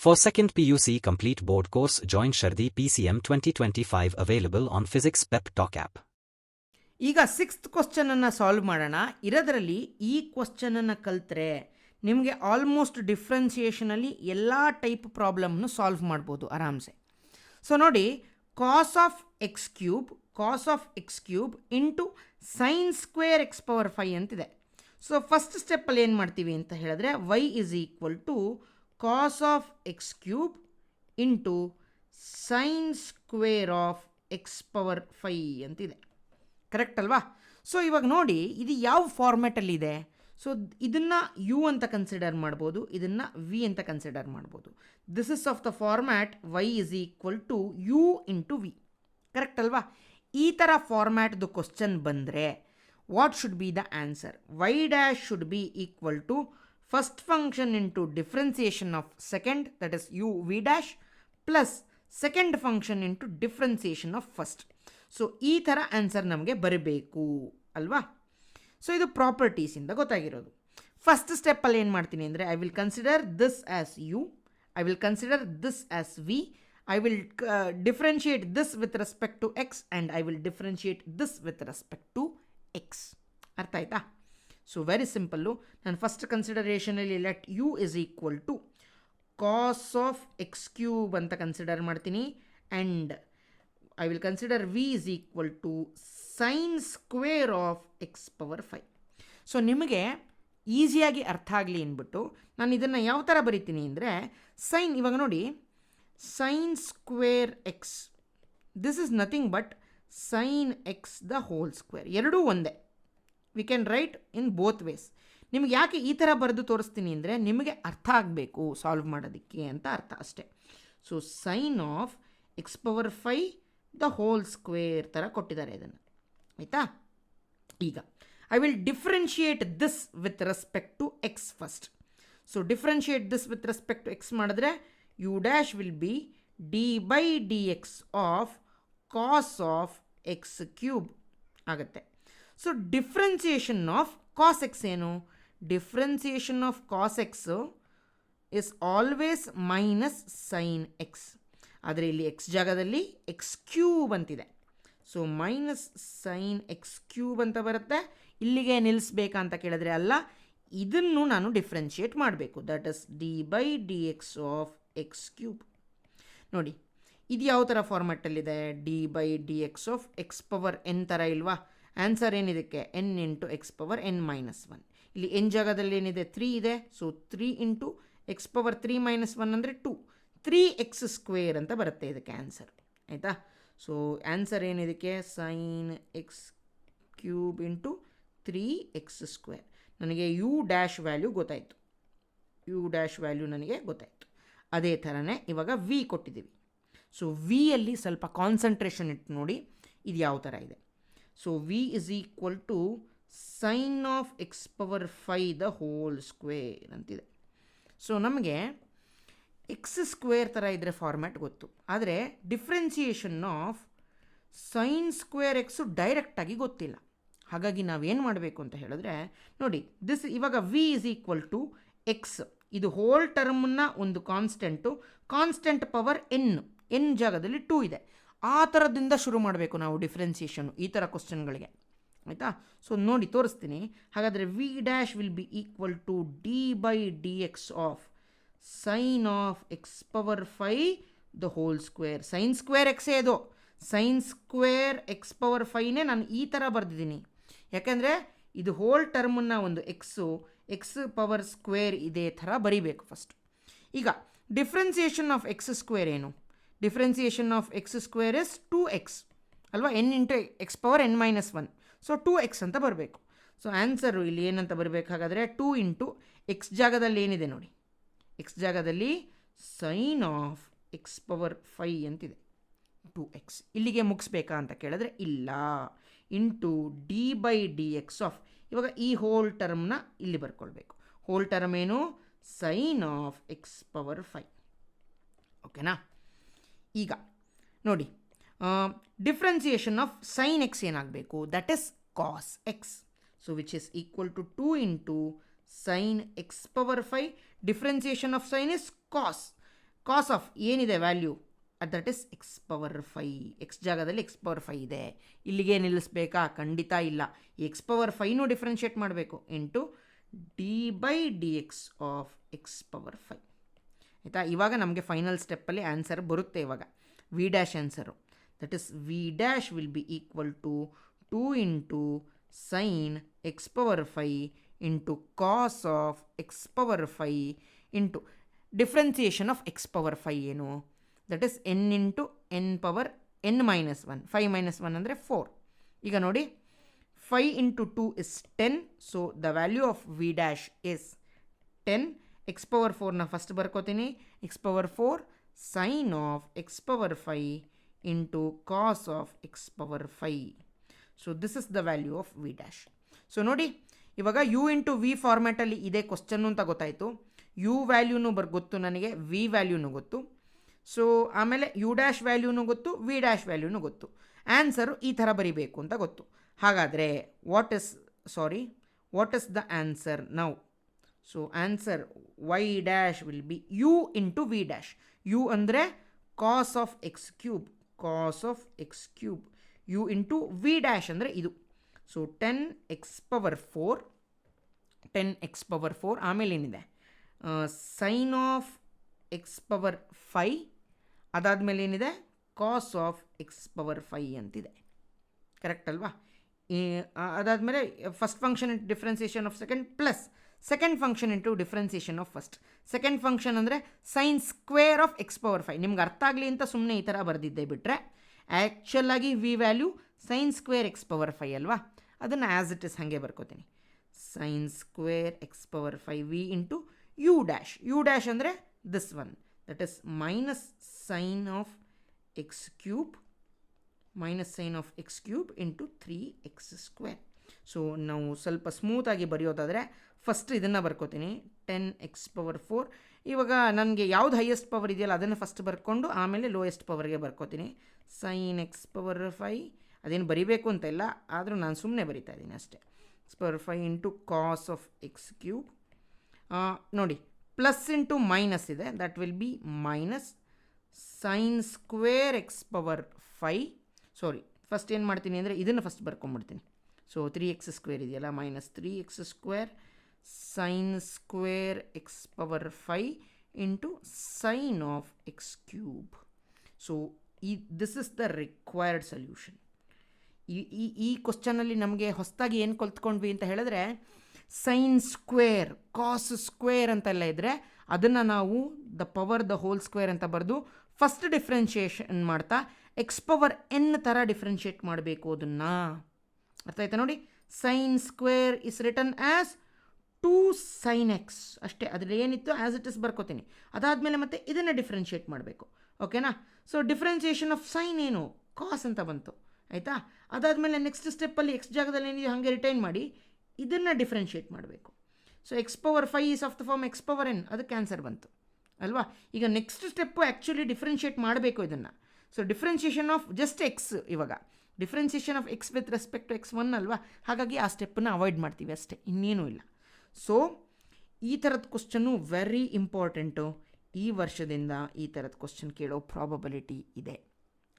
For second PUC complete board course, join Shardi PCM 2025 available on Physics Pep Talk app. ಈಗ 6th ಕ್ವಶ್ಚನನ್ನು solve ಮಾಡೋಣ. ಇರೋದರಲ್ಲಿ ಈ ಕ್ವಶ್ಚನನ್ನು ಕಲಿತ್ರೆ ನಿಮಗೆ almost ಡಿಫ್ರೆನ್ಸಿಯೇಷನಲ್ಲಿ ಎಲ್ಲ ಟೈಪ್ ಪ್ರಾಬ್ಲಮ್ನು ಸಾಲ್ವ್ ಮಾಡ್ಬೋದು ಆರಾಮ್ಸೆ. ಸೊ ನೋಡಿ, cos of x cube into sine square x power 5 ಅಂತಿದೆ. ಸೊ ಫಸ್ಟ್ ಸ್ಟೆಪ್ಪಲ್ಲಿ ಏನು ಮಾಡ್ತೀವಿ ಅಂತ ಹೇಳಿದ್ರೆ y is equal to cos of x cube into sine square of x power 5 ಅಂತಿದೆ. ಕರೆಕ್ಟ್ ಅಲ್ವಾ? ಸೊ ಇವಾಗ ನೋಡಿ, ಇದು ಯಾವ ಫಾರ್ಮ್ಯಾಟಲ್ಲಿದೆ. ಸೊ ಇದನ್ನು ಯು ಅಂತ ಕನ್ಸಿಡರ್ ಮಾಡ್ಬೋದು, ಇದನ್ನು ವಿ ಅಂತ ಕನ್ಸಿಡರ್ ಮಾಡ್ಬೋದು. This is of the format y is equal to U into V. Correct ಅಲ್ವಾ? ಈ ಥರ ಫಾರ್ಮ್ಯಾಟ್ದು ಕ್ವಶ್ಚನ್ ಬಂದರೆ what should be the answer? y dash should be equal to first function into differentiation of second, that is U V dash, plus second function into differentiation of first. So ಈ ಥರ answer ನಮಗೆ ಬರಬೇಕು ಅಲ್ವಾ? So ಇದು ಪ್ರಾಪರ್ಟೀಸಿಂದ ಗೊತ್ತಾಗಿರೋದು. First ಸ್ಟೆಪ್ಪಲ್ಲಿ ಏನು ಮಾಡ್ತೀನಿ ಅಂದರೆ, I will consider this as u, I will consider this as v, I will differentiate this with respect to x and I will differentiate this with respect to x. ಅರ್ಥ ಆಯ್ತಾ? So very simple. ನಾನು first ಕನ್ಸಿಡರೇಷನಲ್ಲಿ let u is equal to cos of x cube ಅಂತ consider ಮಾಡ್ತೀನಿ, and I will consider v is equal to sin square of x power 5. So ನಿಮಗೆ ಈಸಿಯಾಗಿ ಅರ್ಥ ಆಗಲಿ ಅಂದ್ಬಿಟ್ಟು ನಾನು ಇದನ್ನು ಯಾವ ಥರ ಬರಿತೀನಿ ಅಂದರೆ, ಸೈನ್, ಇವಾಗ ನೋಡಿ, sine square x, this is nothing but sine x the whole square. ಎರಡೂ ಒಂದೇ. We can write in both ways. ನಿಮ್ಗೆ ಯಾಕೆ ಈ ಥರ ಬರೆದು ತೋರಿಸ್ತೀನಿ ಅಂದರೆ, ನಿಮಗೆ ಅರ್ಥ ಆಗಬೇಕು ಸಾಲ್ವ್ ಮಾಡೋದಕ್ಕೆ ಅಂತ ಅರ್ಥ ಅಷ್ಟೇ. So sine of x power 5 the whole square ಥರ ಕೊಟ್ಟಿದ್ದಾರೆ ಇದನ್ನು. ಆಯಿತಾ? ಈಗ I will differentiate this with respect to x first. So differentiate this with respect to x ಮಾಡಿದ್ರೆ u dash will be d by D x of cos of x cube ಆಗುತ್ತೆ. So differentiation of cos x ಏನು? Differentiation of cos x is always minus sine x. ಆದರೆ ಇಲ್ಲಿ x ಜಾಗದಲ್ಲಿ x cube ಅಂತಿದೆ. So minus sine x cube ಅಂತ ಬರುತ್ತೆ. ಇಲ್ಲಿಗೆ ನಿಲ್ಲಿಸ್ಬೇಕಾ ಅಂತ ಕೇಳಿದ್ರೆ ಅಲ್ಲ, ಇದನ್ನು ನಾನು ಡಿಫ್ರೆನ್ಷಿಯೇಟ್ ಮಾಡಬೇಕು. That is d by D x of x cube. ನೋಡಿ, ಇದು ಯಾವ ಥರ ಫಾರ್ಮ್ಯಾಟಲ್ಲಿದೆ? D by D x of x power n ಥರ ಇಲ್ವಾ? ಆನ್ಸರ್ ಏನಿದಕ್ಕೆ? N into x power N minus 1. ಇಲ್ಲಿ ಎನ್ ಜಾಗದಲ್ಲಿ ಏನಿದೆ? 3 ಇದೆ. So 3 into x power 3 minus 1 ಅಂದರೆ 2. 3x ಸ್ಕ್ವೇರ್ ಅಂತ ಬರುತ್ತೆ ಇದಕ್ಕೆ ಆನ್ಸರ್. ಆಯಿತಾ? ಸೊ ಆನ್ಸರ್ ಏನಿದಕ್ಕೆ? Sine x cube into 3x square. ನನಗೆ ಯು ಡ್ಯಾಶ್ ವ್ಯಾಲ್ಯೂ ಗೊತ್ತಾಯಿತು. ಯು ಡ್ಯಾಶ್ ವ್ಯಾಲ್ಯೂ ನನಗೆ ಗೊತ್ತಾಯಿತು. ಅದೇ ಥರನೇ ಇವಾಗ ವಿ ಕೊಟ್ಟಿದ್ದೀವಿ. ಸೊ ವಿಯಲ್ಲಿ ಸ್ವಲ್ಪ ಕಾನ್ಸಂಟ್ರೇಷನ್ ಇಟ್ಟು ನೋಡಿ ಇದು ಯಾವ ಥರ ಇದೆ. So V is equal to sine of x power 5 the whole square ಅಂತಿದೆ. ಸೊ ನಮಗೆ ಎಕ್ಸ್ ಸ್ಕ್ವೇರ್ ಥರ ಇದ್ದರೆ ಫಾರ್ಮ್ಯಾಟ್ ಗೊತ್ತು, ಆದರೆ differentiation of sine square x ಡೈರೆಕ್ಟಾಗಿ ಗೊತ್ತಿಲ್ಲ. ಹಾಗಾಗಿ ನಾವೇನು ಮಾಡಬೇಕು ಅಂತ ಹೇಳಿದ್ರೆ, ನೋಡಿ, ದಿಸ್ ಇವಾಗ V is equal to x, ಇದು ಹೋಲ್ ಟರ್ಮನ್ನ ಒಂದು ಕಾನ್ಸ್ಟೆಂಟ್ ಪವರ್ ಎನ್ ಜಾಗದಲ್ಲಿ 2 ಇದೆ. ಆ ಥರದಿಂದ ಶುರು ಮಾಡಬೇಕು ನಾವು ಡಿಫ್ರೆನ್ಸಿಯೇಷನು ಈ ಥರ ಕ್ವಶನ್ಗಳಿಗೆ. ಆಯಿತಾ? ಸೊ ನೋಡಿ ತೋರಿಸ್ತೀನಿ. ಹಾಗಾದರೆ v dash will be equal to d by D x of sine of x power 5 the whole square. Sine square ಎಕ್ಸೇ ಇದು. ಸೈನ್ ಸ್ಕ್ವೇರ್ ಎಕ್ಸ್ ಪವರ್ 5ನೇ ನಾನು ಈ ಥರ ಬರೆದಿದ್ದೀನಿ. ಯಾಕೆಂದರೆ ಇದು ಹೋಲ್ ಟರ್ಮನ್ನು ಒಂದು ಎಕ್ಸ್ ಪವರ್ ಸ್ಕ್ವೇರ್ ಇದೇ ಥರ ಬರೀಬೇಕು ಫಸ್ಟ್. ಈಗ ಡಿಫ್ರೆನ್ಸಿಯೇಷನ್ ಆಫ್ ಎಕ್ಸ್ ಸ್ಕ್ವೇರ್ ಏನು? Differentiation of x square is 2x ಅಲ್ವಾ? N into x power N minus 1. So 2x ಅಂತ ಬರಬೇಕು. ಸೊ ಆನ್ಸರು ಇಲ್ಲಿ ಏನಂತ ಬರಬೇಕು? ಹಾಗಾದರೆ 2 ಇಂಟು ಎಕ್ಸ್ ಜಾಗದಲ್ಲಿ ಏನಿದೆ ನೋಡಿ, ಎಕ್ಸ್ ಜಾಗದಲ್ಲಿ ಸೈನ್ ಆಫ್ ಎಕ್ಸ್ ಪವರ್ 5 ಅಂತಿದೆ, 2x. ಇಲ್ಲಿಗೆ ಮುಗಿಸ್ಬೇಕಾ ಅಂತ ಕೇಳಿದ್ರೆ ಇಲ್ಲ. Into D by D x of, ಇವಾಗ ಈ ಹೋಲ್ ಟರ್ಮ್ನ ಇಲ್ಲಿ ಬರ್ಕೊಳ್ಬೇಕು. ಹೋಲ್ ಟರ್ಮ್ ಏನು? Sine of x power 5. ಓಕೆನಾ? ಈಗ ನೋಡಿ, ಡಿಫ್ರೆನ್ಸಿಯೇಷನ್ ಆಫ್ ಸೈನ್ ಎಕ್ಸ್ ಏನಾಗಬೇಕು? That is cos x. So which is equal to 2 into sine x power 5. Differentiation of sine is cos. Cos of ಏನಿದೆ value that is x power 5. X ಜಾಗದಲ್ಲಿ x power 5 ಇದೆ. ಇಲ್ಲಿಗೆ ನಿಲ್ಲಿಸ್ಬೇಕಾ? ಖಂಡಿತ ಇಲ್ಲ. X power 5ನೂ differentiate ಮಾಡಬೇಕು into D by D x of x power 5. ಆಯಿತಾ? ಇವಾಗ ನಮಗೆ ಫೈನಲ್ ಸ್ಟೆಪ್ಪಲ್ಲಿ ಆನ್ಸರ್ ಬರುತ್ತೆ. ಇವಾಗ V dash answer that is V dash will be equal to 2 into sine x power 5 into cos of x power 5 into differentiation of x power 5 ಏನು? That is N into N power N minus 1. 5 minus 1 ಅಂದರೆ 4. ಈಗ ನೋಡಿ 5 into 2 is 10. So the value of v dash is 10. X power 4ನ first ಬರ್ಕೋತೀನಿ. X power 4 sine of x power 5 into cos of x power 5. So this is the value of v dash. So ನೋಡಿ ಇವಾಗ you into V ಫಾರ್ಮ್ಯಾಟಲ್ಲಿ ಇದೆ question ಅಂತ ಗೊತ್ತಾಯಿತು. You ವ್ಯಾಲ್ಯೂನು ಗೊತ್ತು ನನಗೆ, V ವ್ಯಾಲ್ಯೂನು ಗೊತ್ತು. ಸೊ ಆಮೇಲೆ ಯು ಡ್ಯಾಶ್ ವ್ಯಾಲ್ಯೂನು ಗೊತ್ತು, ವಿ ಡ್ಯಾಶ್ ವ್ಯಾಲ್ಯೂನು ಗೊತ್ತು. ಆನ್ಸರು ಈ ಥರ ಬರಿಬೇಕು ಅಂತ ಗೊತ್ತು. ಹಾಗಾದರೆ what is the answer now? So answer y dash will be u into v dash. U ಅಂದರೆ cos of x cube, cos of x cube. U into v dash ಅಂದರೆ ಇದು. So 10x power 4, 10x power 4 ಆಮೇಲೆ ಏನಿದೆ sign of x power 5, ಅದಾದಮೇಲೆ ಏನಿದೆ ಕಾಸ್ of x power 5 ಅಂತಿದೆ. Correct ಅಲ್ವಾ? ಅದಾದಮೇಲೆ first function into differentiation of second plus second function into differentiation of first. Second function ಅಂದರೆ sine square of x power 5. ನಿಮ್ಗೆ ಅರ್ಥ ಆಗಲಿ ಅಂತ ಸುಮ್ಮನೆ ಈ ಥರ ಬರೆದಿದ್ದೆ, ಬಿಟ್ಟರೆ ಆ್ಯಕ್ಚುಲಾಗಿ v value sine square x power 5 ಅಲ್ವಾ? ಅದನ್ನು ಆ್ಯಸ್ ಇಟ್ ಇಸ್ ಹಾಗೆ ಬರ್ಕೋತೀನಿ. Sine square x power 5 v into u dash. U dash ಅಂದರೆ this one, that is minus sine of x cube, minus sine of x cube into 3x square. So ನಾವು ಸ್ವಲ್ಪ ಸ್ಮೂತಾಗಿ ಬರೆಯೋದಾದರೆ first ಇದನ್ನು ಬರ್ಕೋತೀನಿ 10x power 4. ಇವಾಗ ನನಗೆ ಯಾವ್ದು highest power ಇದೆಯಲ್ಲ ಅದನ್ನು ಫಸ್ಟ್ ಬರ್ಕೊಂಡು ಆಮೇಲೆ ಲೋಯೆಸ್ಟ್ ಪವರ್ಗೆ ಬರ್ಕೋತೀನಿ. ಸೈನ್ ಎಕ್ಸ್ ಪವರ್ 5 ಅದೇನು ಬರಿಬೇಕು ಅಂತ ಇಲ್ಲ, ಆದರೂ ನಾನು ಸುಮ್ಮನೆ ಬರಿತಾ ಇದ್ದೀನಿ ಅಷ್ಟೇ. X power 5 into cos of x cube. ನೋಡಿ ಪ್ಲಸ್ ಇಂಟು ಮೈನಸ್ ಇದೆ, that will be minus sine square x power 5. Sorry, first ಏನು ಮಾಡ್ತೀನಿ ಅಂದರೆ ಇದನ್ನು ಫಸ್ಟ್ ಬರ್ಕೊಂಡ್ಬಿಡ್ತೀನಿ. ಸೊ 3x ಸ್ಕ್ವೇರ್ ಇದೆಯಲ್ಲ, minus 3x square sine square x power 5 into sine of x cube. So this is the required solution. ಈ ಕ್ವಶನಲ್ಲಿ ನಮಗೆ ಹೊಸದಾಗಿ ಏನು ಕಲ್ತ್ಕೊಂಡ್ವಿ ಅಂತ ಹೇಳಿದ್ರೆ, ಸೈನ್ ಸ್ಕ್ವೇರ್ ಕಾಸ್ ಸ್ಕ್ವೇರ್ ಅಂತೆಲ್ಲ ಇದ್ದರೆ ಅದನ್ನು ನಾವು the power the whole square ಅಂತ ಬರೆದು ಫಸ್ಟ್ ಡಿಫ್ರೆನ್ಷಿಯೇಷನ್ ಮಾಡ್ತಾ ಎಕ್ಸ್ ಪವರ್ ಎನ್ ಥರ ಡಿಫ್ರೆನ್ಷಿಯೇಟ್ ಮಾಡಬೇಕು. ಅದನ್ನು ಅರ್ಥ ಆಯ್ತಾ ನೋಡಿ? Sine square is return as 2 sin x ಅಷ್ಟೇ. ಅದ್ರಲ್ಲಿ ಏನಿತ್ತು ಆ್ಯಸ್ ಇಟ್ ಇಸ್ ಬರ್ಕೋತೀನಿ. ಅದಾದಮೇಲೆ ಮತ್ತೆ ಇದನ್ನು ಡಿಫ್ರೆನ್ಷಿಯೇಟ್ ಮಾಡಬೇಕು. ಓಕೆನಾ? ಸೊ ಡಿಫ್ರೆನ್ಸಿಯೇಷನ್ ಆಫ್ ಸೈನ್ ಏನು ಕಾಸ್ ಅಂತ ಬಂತು, ಆಯಿತಾ? ಅದಾದಮೇಲೆ ನೆಕ್ಸ್ಟ್ ಸ್ಟೆಪ್ಪಲ್ಲಿ ಎಕ್ಸ್ ಜಾಗದಲ್ಲಿ ಏನಿದೆ ಹಾಗೆ ರಿಟೈನ್ ಮಾಡಿ ಇದನ್ನು ಡಿಫ್ರೆನ್ಷಿಯೇಟ್ ಮಾಡಬೇಕು. So x power 5 is of the form x power n, ಅದಕ್ಕೆ ಆನ್ಸರ್ ಬಂತು ಅಲ್ವಾ? ಈಗ ನೆಕ್ಸ್ಟ್ ಸ್ಟೆಪ್ಪು ಆ್ಯಕ್ಚುಲಿ ಡಿಫ್ರೆನ್ಷಿಯೇಟ್ ಮಾಡಬೇಕು ಇದನ್ನು. So differentiation of just x, ಇವಾಗ differentiation of x with respect to x1 ಅಲ್ವಾ? ಹಾಗಾಗಿ ಆ ಸ್ಟೆಪ್ಪನ್ನು ಅವಾಯ್ಡ್ ಮಾಡ್ತೀವಿ ಅಷ್ಟೇ, ಇನ್ನೇನೂ ಇಲ್ಲ. ಸೊ ಈ ಥರದ ಕ್ವಶನ್ನು ವೆರಿ ಇಂಪಾರ್ಟೆಂಟು. ಈ ವರ್ಷದಿಂದ ಈ ಥರದ ಕ್ವಶನ್ ಕೇಳೋ ಪ್ರಾಬಬಿಲಿಟಿ ಇದೆ,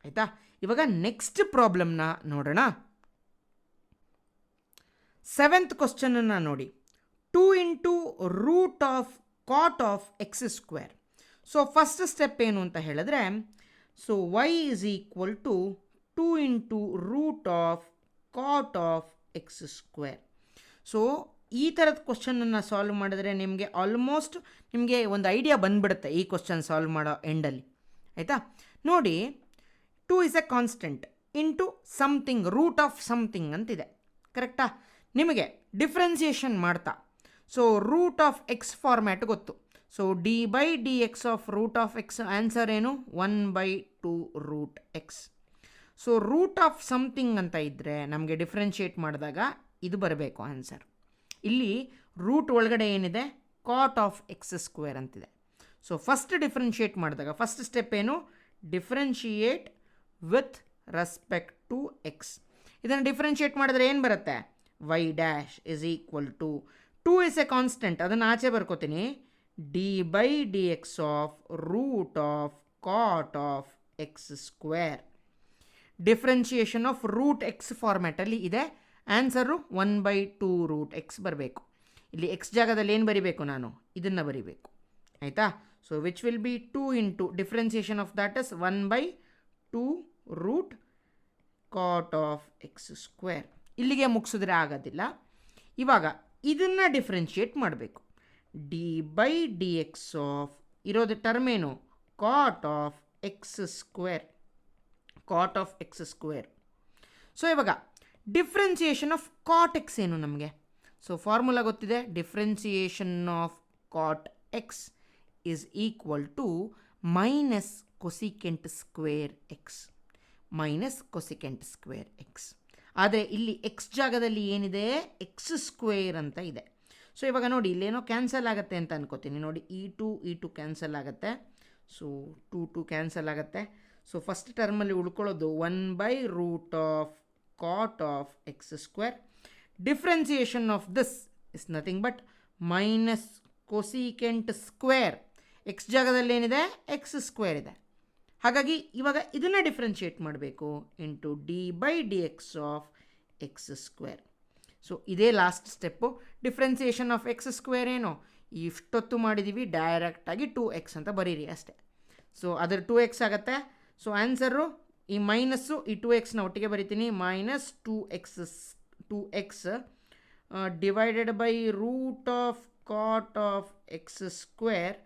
ಆಯಿತಾ? ಇವಾಗ ನೆಕ್ಸ್ಟ್ ಪ್ರಾಬ್ಲಮ್ನ ನೋಡೋಣ. 7th ಕ್ವಶನನ್ನು ನೋಡಿ. 2 into root of cot of x square. So first step ಏನು ಅಂತ ಹೇಳಿದ್ರೆ, so y is equal to 2 into root of cot of x square. So ಈ ಥರದ ಕ್ವಶನನ್ನು ಸಾಲ್ವ್ ಮಾಡಿದ್ರೆ ನಿಮಗೆ ಆಲ್ಮೋಸ್ಟ್ ನಿಮಗೆ ಒಂದು ಐಡಿಯಾ ಬಂದುಬಿಡುತ್ತೆ ಈ ಕ್ವಶನ್ ಸಾಲ್ವ್ ಮಾಡೋ ಎಂಡಲ್ಲಿ, ಆಯಿತಾ? ನೋಡಿ 2 is a constant into something, root of something ಅಂತಿದೆ, ಕರೆಕ್ಟಾ? ನಿಮಗೆ ಡಿಫ್ರೆನ್ಸಿಯೇಷನ್ ಮಾಡ್ತಾ so root of x format ಗೊತ್ತು. So d by D x of root of x answer ಏನು? 1/2 root x. So root of something ಅಂತ ಇದ್ದರೆ ನಮಗೆ ಡಿಫ್ರೆನ್ಷಿಯೇಟ್ ಮಾಡಿದಾಗ ಇದು ಬರಬೇಕು ಆನ್ಸರ್. ಇಲ್ಲಿ ರೂಟ್ ಒಳಗಡೆ ಏನಿದೆ? ಕಾಟ್ ಆಫ್ ಎಕ್ಸ್ ಸ್ಕ್ವೇರ್ ಅಂತಿದೆ. ಸೊ ಫಸ್ಟ್ ಡಿಫ್ರೆನ್ಷಿಯೇಟ್ ಮಾಡಿದಾಗ ಫಸ್ಟ್ ಸ್ಟೆಪ್ ಏನು? Differentiate with respect to x. ಇದನ್ನು ಡಿಫ್ರೆನ್ಷಿಯೇಟ್ ಮಾಡಿದ್ರೆ ಏನು ಬರುತ್ತೆ? y dash is equal to 2 is a constant, ಅದನ್ನು ಆಚೆ ಬರ್ಕೋತೀನಿ. D by D x of root of cot of x square. Differentiation of root x ಫಾರ್ಮ್ಯಾಟಲ್ಲಿ ಇದೆ. ಆನ್ಸರು 1/2 ರೂಟ್ ಎಕ್ಸ್ ಬರಬೇಕು. ಇಲ್ಲಿ ಎಕ್ಸ್ ಜಾಗದಲ್ಲಿ ಏನು ಬರಿಬೇಕು, ನಾನು ಇದನ್ನು ಬರಿಬೇಕು. ಆಯಿತಾ? So which will be 2 into differentiation of that is 1/2 root cot of x square. ಇಲ್ಲಿಗೆ ಮುಗಿಸಿದ್ರೆ ಆಗೋದಿಲ್ಲ. ಇವಾಗ ಇದನ್ನು ಡಿಫ್ರೆನ್ಷಿಯೇಟ್ ಮಾಡಬೇಕು. D by D x of ಇರೋದು ಟರ್ಮ್ ಏನು, cot of x square. Cot of x square. So ಇವಾಗ ಡಿಫ್ರೆನ್ಸಿಯೇಷನ್ ಆಫ್ ಕಾಟ್ ಎಕ್ಸ್ ಏನು ನಮಗೆ? ಸೊ ಫಾರ್ಮುಲಾ ಗೊತ್ತಿದೆ. Differentiation of cot x is equal to minus cosecant square x. Minus cosecant square x. ಆದರೆ ಇಲ್ಲಿ x ಜಾಗದಲ್ಲಿ ಏನಿದೆ, X square ಅಂತ ಇದೆ. ಸೊ ಇವಾಗ ನೋಡಿ, ಇಲ್ಲೇನೋ ಕ್ಯಾನ್ಸಲ್ ಆಗುತ್ತೆ ಅಂತ ಅನ್ಕೋತೀನಿ. ನೋಡಿ, ಈ ಟು ಕ್ಯಾನ್ಸಲ್ ಆಗುತ್ತೆ. ಸೊ 2 ಕ್ಯಾನ್ಸಲ್ ಆಗುತ್ತೆ. ಸೊ ಫಸ್ಟ್ ಟರ್ಮಲ್ಲಿ ಉಳ್ಕೊಳ್ಳೋದು 1/ರೂಟ್ of cot of x square. Differentiation of this is nothing but minus cosecant square. X ಜಾಗದಲ್ಲಿ ಏನಿದೆ, ಎಕ್ಸ್ ಸ್ಕ್ವೇರ್ ಇದೆ. ಹಾಗಾಗಿ ಇವಾಗ ಇದನ್ನು ಡಿಫ್ರೆನ್ಷಿಯೇಟ್ ಮಾಡಬೇಕು into D by D x of x square. So ಇದೇ last step. Differentiation of x square ಏನು ಇಷ್ಟೊತ್ತು ಮಾಡಿದ್ದೀವಿ, ಡೈರೆಕ್ಟಾಗಿ 2x ಅಂತ ಬರೀರಿ ಅಷ್ಟೇ. ಸೊ ಅದರ 2x ಆಗುತ್ತೆ. ಸೊ ಆನ್ಸರು ಈ ಮೈನಸ್ಸು ಈ 2xನ ಒಟ್ಟಿಗೆ ಬರಿತೀನಿ. Minus 2x divided by root of cot of x square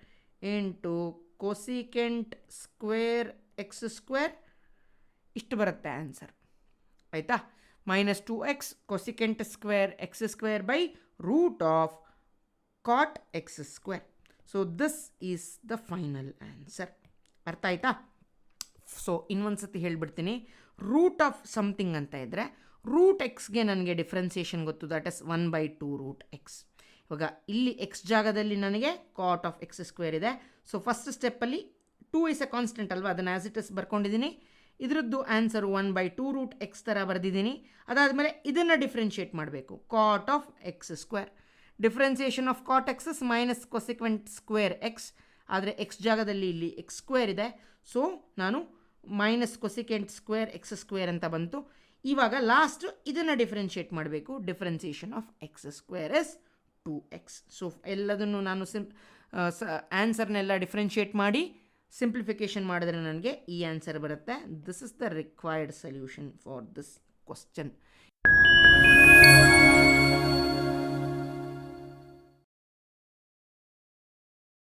into cosecant square x square. ಇಷ್ಟು ಬರುತ್ತೆ ಆನ್ಸರ್. ಆಯಿತಾ? Minus 2x cosecant square x square by root of cot x square. So this is the final answer. ಅರ್ಥ ಆಯ್ತಾ? So ಇನ್ನೊಂದು ಸತಿ ಹೇಳ್ಬಿಡ್ತೀನಿ. Root of something ಅಂತ ಇದ್ದರೆ ರೂಟ್ ಎಕ್ಸ್ಗೆ ನನಗೆ ಡಿಫ್ರೆನ್ಸಿಯೇಷನ್ ಗೊತ್ತು, ದಟ್ ಇಸ್ 1/2 ರೂಟ್ ಎಕ್ಸ್. ಇವಾಗ ಇಲ್ಲಿ ಎಕ್ಸ್ ಜಾಗದಲ್ಲಿ ನನಗೆ ಕಾಟ್ ಆಫ್ ಎಕ್ಸ್ ಸ್ಕ್ವೇರ್ ಇದೆ. ಸೊ ಫಸ್ಟ್ ಸ್ಟೆಪ್ಪಲ್ಲಿ 2 ಇಸ್ ಎ ಕಾನ್ಸ್ಟೆಂಟ್ ಅಲ್ವಾ, ಅದನ್ನು ಆ್ಯಸ್ ಇಟ್ ಇಸ್ ಬರ್ಕೊಂಡಿದ್ದೀನಿ. ಇದರದ್ದು ಆನ್ಸರು 1/2 ರೂಟ್ ಎಕ್ಸ್ ಥರ ಬರೆದಿದ್ದೀನಿ. ಅದಾದಮೇಲೆ ಇದನ್ನು ಡಿಫ್ರೆನ್ಷಿಯೇಟ್ ಮಾಡಬೇಕು. Cot of x square. Differentiation of cot x is minus cosecant square x. ಆದರೆ ಎಕ್ಸ್ ಜಾಗದಲ್ಲಿ ಇಲ್ಲಿ ಎಕ್ಸ್ ಸ್ಕ್ವೇರ್ ಇದೆ. ಸೊ ನಾನು minus cosecant square x square ಅಂತ ಬಂತು. ಇವಾಗ ಲಾಸ್ಟ್ ಇದನ್ನು ಡಿಫ್ರೆನ್ಷಿಯೇಟ್ ಮಾಡಬೇಕು. Differentiation of x square is 2x. So ಎಲ್ಲದನ್ನು ನಾನು ಆನ್ಸರ್ನೆಲ್ಲ ಡಿಫ್ರೆನ್ಷಿಯೇಟ್ ಮಾಡಿ ಸಿಂಪ್ಲಿಫಿಕೇಷನ್ ಮಾಡಿದ್ರೆ ನನಗೆ ಈ ಆನ್ಸರ್ ಬರುತ್ತೆ. This is the required solution for this question.